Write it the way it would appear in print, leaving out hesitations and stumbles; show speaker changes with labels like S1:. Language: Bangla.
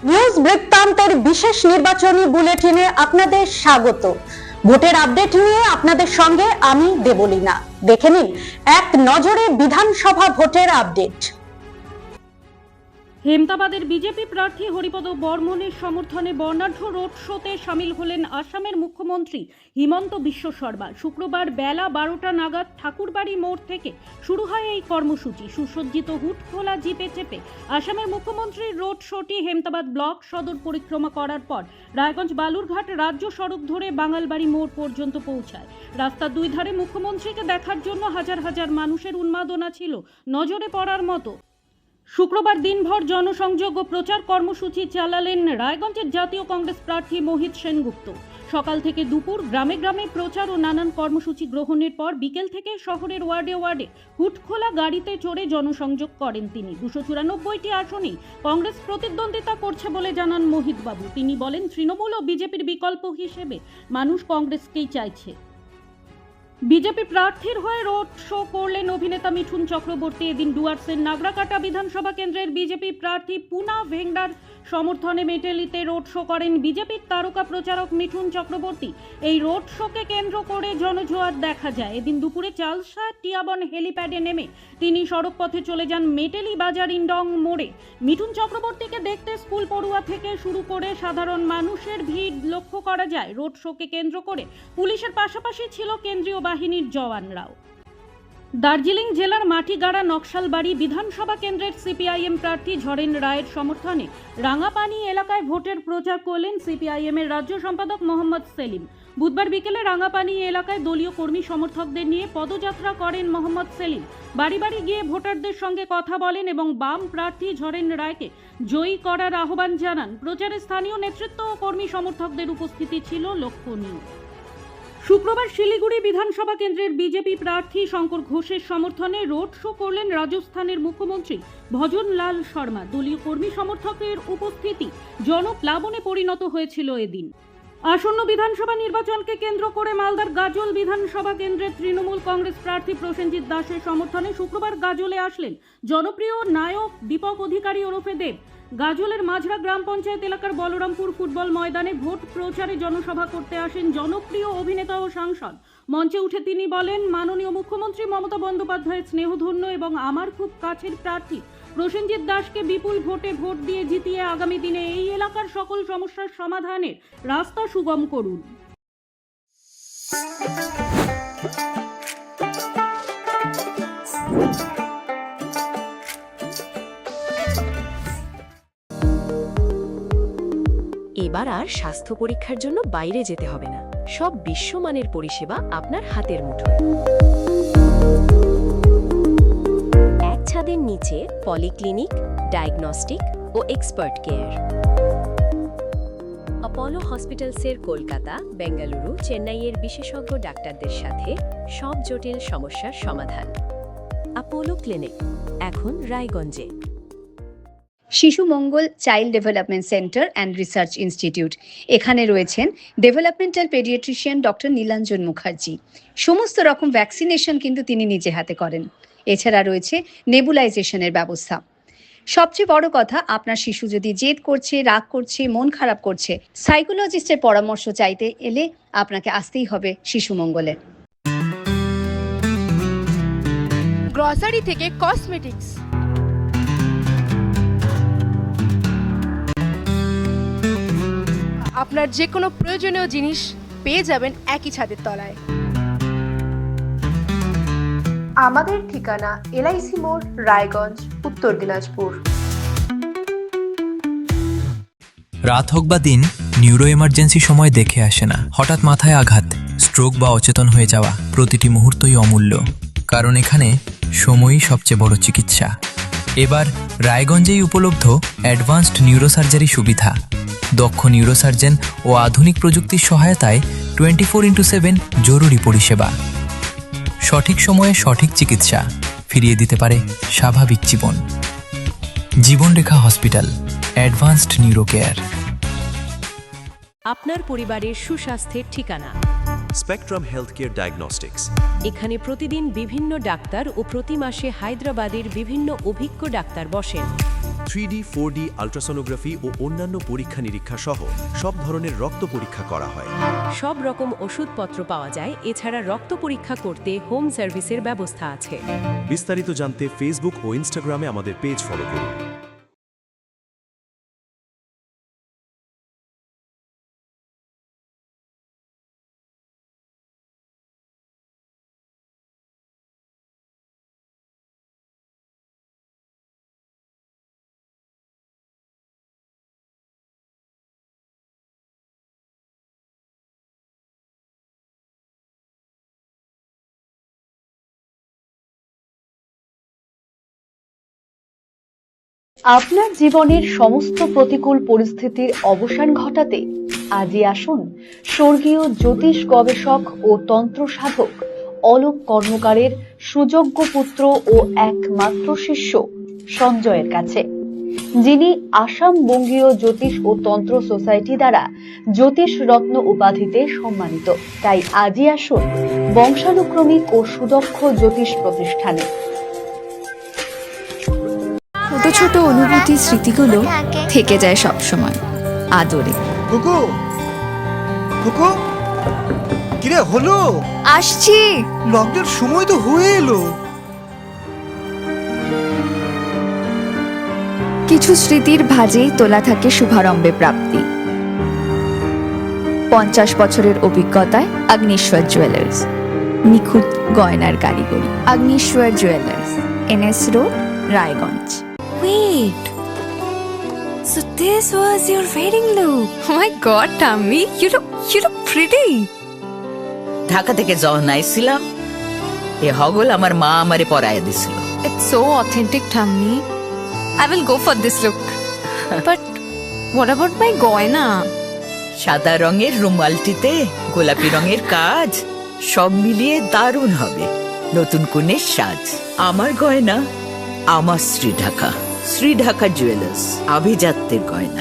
S1: নিউজ বৃত্তান্তের বিশেষ নির্বাচনী বুলেটিনে আপনাদের স্বাগত। ভোটের আপডেট নিয়ে আপনাদের সঙ্গে আমি দেবলীনা। দেখে নিন এক নজরে বিধানসভা ভোটের আপডেট।
S2: হেমতাবাদের বিজেপি প্রার্থী হরিপদ বর্মনের সমর্থনে বর্ণাঢ্য রোড শোতে সামিল হলেন আসামের মুখ্যমন্ত্রী হিমন্ত বিশ্ব শর্মা। শুক্রবার বেলা 12টা নাগাদ ঠাকুরবাড়ি মোড় থেকে শুরু হয় এই কর্মসূচি। সুসজ্জিত হুটখোলা জিপে চেপে আসামের মুখ্যমন্ত্রীর রোড শোটি হেমতাবাদ ব্লক সদর পরিক্রমা করার পর রায়গঞ্জ বালুরঘাট রাজ্য সড়ক ধরে বাঙালবাড়ি মোড় পর্যন্ত পৌঁছায়। রাস্তার দুই ধারে মুখ্যমন্ত্রীকে দেখার জন্য হাজার হাজার মানুষের উন্মাদনা ছিল নজরে পড়ার মতো। শুক্রবার দিনভর জনসংযোগ ও প্রচার কর্মসূচি চালালেন রায়গঞ্জের জাতীয় কংগ্রেস প্রার্থী মোহিত সেনগুপ্ত। সকাল থেকে দুপুর গ্রামে গ্রামে প্রচার ও নানান কর্মসূচি গ্রহণের পর বিকেল থেকে শহরের ওয়ার্ডে ওয়ার্ডে হুটখোলা গাড়িতে চড়ে জনসংযোগ করেন তিনি। 294টি আসনেই কংগ্রেস প্রতিদ্বন্দ্বিতা করছে বলে জানান মোহিত বাবু। তিনি বলেন, তৃণমূল ও বিজেপির বিকল্প হিসেবে মানুষ কংগ্রেসকেই চাইছে। বিজেপি প্রার্থীর হয়ে রোড শো করলেন অভিনেতা মিঠুন চক্রবর্তী। এদিন ডুয়ার্সের নাগরাকাটা বিধানসভা কেন্দ্রের বিজেপি প্রার্থী পুনা ভেংডার সমর্থনে মেটেলিতে রোড শো করেন বিজেপির তারকা প্রচারক মিঠুন চক্রবর্তী। এই রোড শোকে কেন্দ্র করে জনজোয়ার দেখা যায়। এদিন দুপুরে চালসা টিয়াবন হেলিপ্যাডে নেমে তিনি সড়ক পথে চলে যান মেটেলি বাজার ইন্ডং মোড়ে। মিঠুন চক্রবর্তীকে দেখতে স্কুল পড়ুয়া থেকে শুরু করে সাধারণ মানুষের ভিড় লক্ষ্য করা যায়। রোড শোকে কেন্দ্র করে পুলিশের পাশাপাশি ছিল কেন্দ্রীয় বাহিনীর জওয়ানরাও। দার্জিলিং জেলার মাটিগাড়া নকশালবাড়ি বিধানসভা কেন্দ্রের সিপিআইএম প্রার্থী ঝরেন রায়ের সমর্থনে রাঙাপানি এলাকায় ভোটের প্রচার করলেন সিপিআইএম এর রাজ্য সম্পাদক মোহাম্মদ সেলিম। বুধবার বিকেলে রাঙাপানি এলাকায় দলীয় কর্মী সমর্থকদের নিয়ে পদযাত্রা করেন মোহাম্মদ সেলিম। বাড়ি বাড়ি গিয়ে ভোটারদের সঙ্গে কথা বলেন এবং বাম প্রার্থী ঝরেন রায়কে জয়ী করার আহ্বান জানান। প্রচারে স্থানীয় নেতৃত্ব ও কর্মী সমর্থকদের উপস্থিতি ছিল লক্ষণীয়। শুক্রবার শিলিগুড়ি বিধানসভা কেন্দ্রের বিজেপি প্রার্থী শঙ্কর ঘোষের সমর্থনে রোড শো করলেন রাজস্থানের মুখ্যমন্ত্রী ভজন লাল শর্মা। দলীয় কর্মী সমর্থকের উপস্থিতি জনপ্লাবনে পরিণত হয়েছিল এদিন। আসন্ন বিধানসভা নির্বাচনকে কেন্দ্র করে মালদার গাজল বিধানসভা কেন্দ্রের তৃণমূল কংগ্রেস প্রার্থী প্রসেনজিৎ দাসের সমর্থনে শুক্রবার গাজলে আসলেন জনপ্রিয় নায়ক দীপক অধিকারী ওরফে দেব। গাজলের মাঝরা গ্রাম পঞ্চায়েত এলাকার বলরামপুর ফুটবল ময়দানে ভোট প্রচারে জনসভা করতে আসেন জনপ্রিয় অভিনেতা ও সাংসদ। মঞ্চে উঠে তিনি বলেন, মাননীয় মুখ্যমন্ত্রী মমতা বন্দ্যোপাধ্যায়ের স্নেহধন্য এবং আমার খুব কাছের প্রার্থী প্রসেনজিৎ দাসকে বিপুল ভোটে ভোট দিয়ে জিতিয়ে আগামী দিনে এই এলাকার সকল সমস্যার সমাধানের রাস্তা সুগম করুন।
S3: এবার আর স্বাস্থ্য পরীক্ষার জন্য বাইরে যেতে হবে না। সব বিশ্বমানের পরিষেবা আপনার হাতের মুঠোয়। এক ছাদের নিচে পলিক্লিনিক, ডায়াগনস্টিক ও এক্সপার্ট কেয়ার। অপোলো হসপিটালসের কলকাতা, বেঙ্গালুরু, চেন্নাইয়ের বিশেষজ্ঞ ডাক্তারদের সাথে সব জটিল সমস্যার সমাধান। অপোলো ক্লিনিক এখন রায়গঞ্জে।
S4: Shishu Mangal child development centre and research institute. এখানে রয়েছেন developmental paediatrician doctor Nilanjan Mukherjee. সমস্ত রকম ভ্যাকসিনেশন কিন্তু তিনি নিজে হাতে করেন। এছাড়া রয়েছে নেবুলাইজেশনের ব্যবস্থা। সবচেয়ে বড় কথা, আপনার শিশু যদি জেদ করছে, রাগ করছে, মন খারাপ করছে, সাইকোলজিস্টের পরামর্শ চাইতে এলে আপনাকে আসতেই হবে শিশু মঙ্গলে।
S5: গ্রসারি থেকে কসমেটিক্স, আপনার যে কোনো প্রয়োজনীয় জিনিস পেয়ে যাবেন একই ছাদের তলায়। আমাদের ঠিকানা এলআইসি মোড়, রায়গঞ্জ, উত্তর দিনাজপুর।
S6: রাত হোক বা দিন, নিউরো এমার্জেন্সি সময় দেখে আসে না। হঠাৎ মাথায় আঘাত, স্ট্রোক বা অচেতন হয়ে যাওয়া, প্রতিটি মুহূর্তই অমূল্য। কারণ এখানে সময়ই সবচেয়ে বড় চিকিৎসা। এবার রায়গঞ্জেই উপলব্ধ অ্যাডভান্সড নিউরোসার্জারি সুবিধা। দক্ষ নিউরোসার্জন ও আধুনিক প্রযুক্তির সহায়তায় 24x7 জরুরি পরিষেবা। সঠিক সময়ে সঠিক চিকিৎসা ফিরিয়ে দিতে পারে স্বাভাবিক জীবন। জীবনরেখা হসপিটাল, অ্যাডভান্সড নিউরো কেয়ার।
S3: আপনার পরিবারের সুস্বাস্থ্যের ঠিকানা
S7: স্পেকট্রাম হেলথকেয়ার ডায়াগনস্টিক্স।
S3: এখানে প্রতিদিন বিভিন্ন ডাক্তার ও প্রতি মাসে হায়দ্রাবাদের বিভিন্ন অভিজ্ঞ ডাক্তার বসেন।
S7: 3D, 4D আল্ট্রাসোনোগ্রাফি ও অন্যান্য পরীক্ষা নিরীক্ষা সহ সব ধরনের রক্ত পরীক্ষা করা হয়।
S3: সব রকম ওষুধপত্র পাওয়া যায়, এছাড়া রক্ত পরীক্ষা করতে হোম সার্ভিসের ব্যবস্থা আছে।
S7: বিস্তারিত জানতে ফেসবুক ও ইনস্টাগ্রামে আমাদের পেজ ফলো করুন।
S4: আপনার জীবনের সমস্ত প্রতিকূল পরিস্থিতির অবসান ঘটাতে আজই আসুন স্বর্গীয় জ্যোতিষ গবেষক ও তন্ত্র সাধক অলোক কর্মকারের সুযোগ্য পুত্র ও একমাত্র শিষ্য সঞ্জয়ের কাছে, যিনি আসাম বঙ্গীয় জ্যোতিষ ও তন্ত্র সোসাইটি দ্বারা জ্যোতিষ রত্ন উপাধিতে সম্মানিত। তাই আজই আসুন বংশানুক্রমিক ও সুদক্ষ জ্যোতিষ প্রতিষ্ঠানে।
S8: ছোট ছোট অনুভূতি স্মৃতিগুলো থেকে যায় সব সময় আদরে।
S9: কুকু কুকু কিরে হলো?
S8: আসছি।
S9: লকডাউন সময় তো হয়ে এলো।
S8: কিছু স্মৃতির ভাজেই তোলা থাকে শুভারম্ভে প্রাপ্তি। 50 বছরের অভিজ্ঞতায় অগ্নিশ্বর জুয়েলার্স, নিখুঁত গয়নার কারিগরি। Agnishwar jewellers, NS road, Raiganj.
S10: Wait. So this was your wedding look. Oh my god, Tammy, you look pretty.
S11: Dhaka থেকে যখন আইছিলাম এ হগল আমার মা আমারে পরায় দিছিল।
S10: It's so authentic, Tammy. I will go for this look. But what about my goina?
S11: সাদা রঙের রুমালটিতে গোলাপি রঙের কাজ, সব মিলিয়ে দারুণ হবে নতুন কনের সাজ। আমার গয়না আমার শ্রী ঢাকা জুয়েলার্স, আভিজাত্যের গয়না।